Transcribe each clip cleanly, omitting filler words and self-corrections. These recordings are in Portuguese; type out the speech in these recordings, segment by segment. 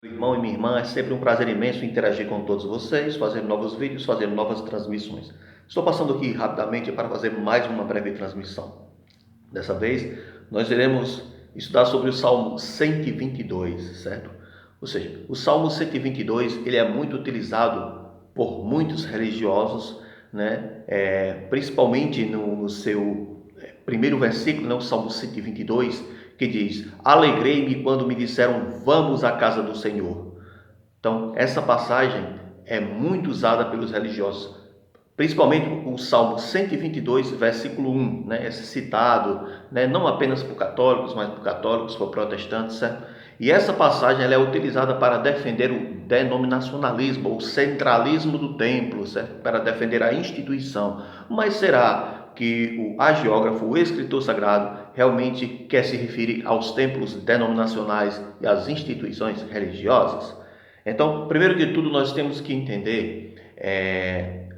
Irmão e minha irmã, é sempre um prazer imenso interagir com todos vocês, fazer novos vídeos, fazer novas transmissões. Estou passando aqui rapidamente para fazer mais uma breve transmissão. Dessa vez, nós iremos estudar sobre o Salmo 122, certo? Ou seja, o Salmo 122, ele é muito utilizado por muitos religiosos, né? Principalmente no seu primeiro versículo, né? O Salmo 122, que diz: alegrei-me quando me disseram, vamos à casa do Senhor. Então, essa passagem é muito usada pelos religiosos, principalmente o Salmo 122, versículo 1, né? É citado, né? Não apenas por católicos, mas por católicos, por protestantes, certo? E essa passagem ela é utilizada para defender o denominacionalismo, o centralismo do templo, certo? Para defender a instituição. Mas será que o hagiógrafo, o escritor sagrado, realmente quer se referir aos templos denominacionais e às instituições religiosas? Então, primeiro de tudo, nós temos que entender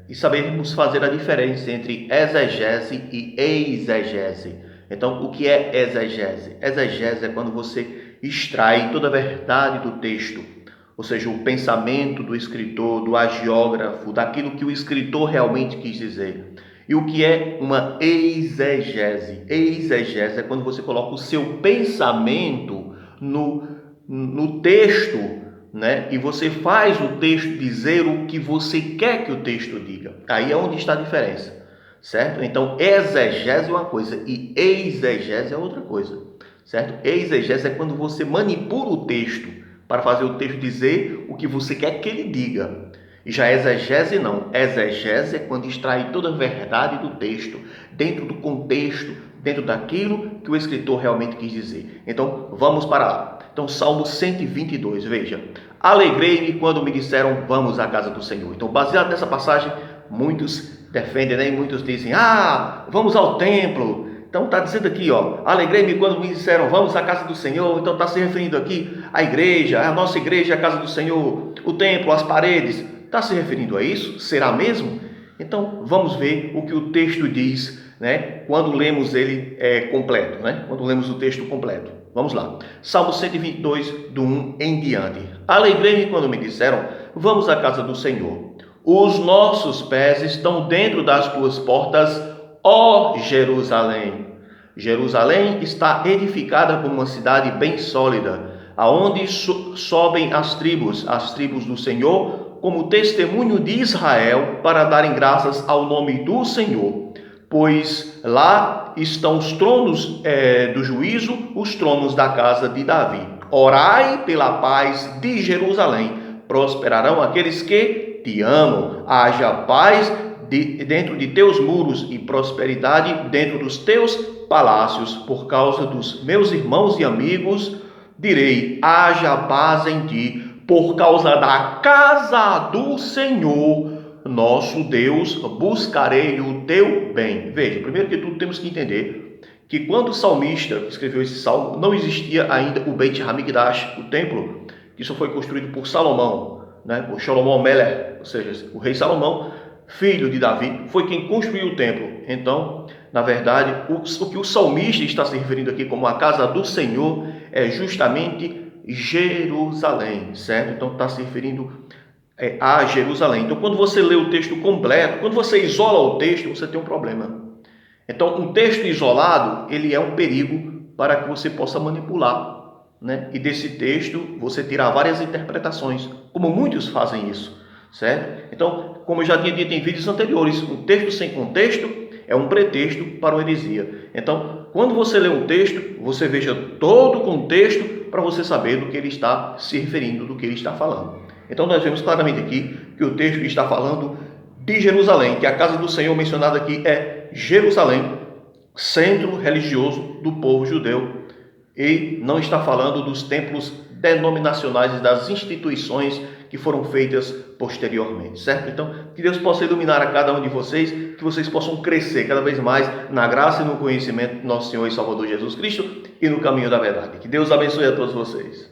e sabermos fazer a diferença entre exegese e exegese. Então, o que é exegese? Exegese é quando você extrai toda a verdade do texto, ou seja, o pensamento do escritor, do hagiógrafo, daquilo que o escritor realmente quis dizer. E o que é uma exegese? Exegese é quando você coloca o seu pensamento no texto, né? E você faz o texto dizer o que você quer que o texto diga. Aí é onde está a diferença, certo? Então, exegese é uma coisa e exegese é outra coisa, certo? Exegese é quando você manipula o texto para fazer o texto dizer o que você quer que ele diga. E já exegese não. Exegese é quando extrai toda a verdade do texto, dentro do contexto, dentro daquilo que o escritor realmente quis dizer. Então, vamos para lá. Então, Salmo 122, veja. Alegrei-me quando me disseram, vamos à casa do Senhor. Então, baseado nessa passagem, muitos defendem, né? E muitos dizem, vamos ao templo. Então, está dizendo aqui, alegrei-me quando me disseram, vamos à casa do Senhor. Então, está se referindo aqui à igreja, a nossa igreja, a casa do Senhor, o templo, as paredes. Está se referindo a isso? Será mesmo? Então, vamos ver o que o texto diz, né? Quando lemos ele completo, né? Quando lemos o texto completo. Vamos lá. Salmo 122, do 1 em diante. Alegrei-me quando me disseram, vamos à casa do Senhor. Os nossos pés estão dentro das tuas portas, ó Jerusalém. Jerusalém está edificada como uma cidade bem sólida, aonde sobem as tribos do Senhor, como testemunho de Israel, para darem graças ao nome do Senhor. Pois lá estão os tronos do juízo, os tronos da casa de Davi. Orai pela paz de Jerusalém. Prosperarão aqueles que te amam. Haja paz dentro de teus muros e prosperidade dentro dos teus palácios. Por causa dos meus irmãos e amigos, direi, haja paz em ti. Por causa da casa do Senhor, nosso Deus, buscarei o teu bem. Veja, primeiro que tudo temos que entender que quando o salmista escreveu esse salmo, não existia ainda o Beit Hamikdash, o templo, que isso foi construído por Salomão, né? Por Shlomo Meler, ou seja, o rei Salomão, filho de Davi, foi quem construiu o templo. Então, na verdade, o que o salmista está se referindo aqui como a casa do Senhor é justamente Jerusalém, certo? Então está se referindo a Jerusalém. Então quando você lê o texto completo, quando você isola o texto, você tem um problema. Então um texto isolado, ele é um perigo para que você possa manipular, né? E desse texto você tirar várias interpretações, como muitos fazem isso, certo? Então, como eu já tinha dito em vídeos anteriores, um texto sem contexto é um pretexto para uma heresia. Então, quando você lê um texto, você veja todo o contexto para você saber do que ele está se referindo, do que ele está falando. Então, nós vemos claramente aqui que o texto está falando de Jerusalém, que a casa do Senhor mencionada aqui é Jerusalém, centro religioso do povo judeu, e não está falando dos templos denominacionais e das instituições que foram feitas posteriormente, certo? Então, que Deus possa iluminar a cada um de vocês, que vocês possam crescer cada vez mais na graça e no conhecimento do nosso Senhor e Salvador Jesus Cristo e no caminho da verdade. Que Deus abençoe a todos vocês.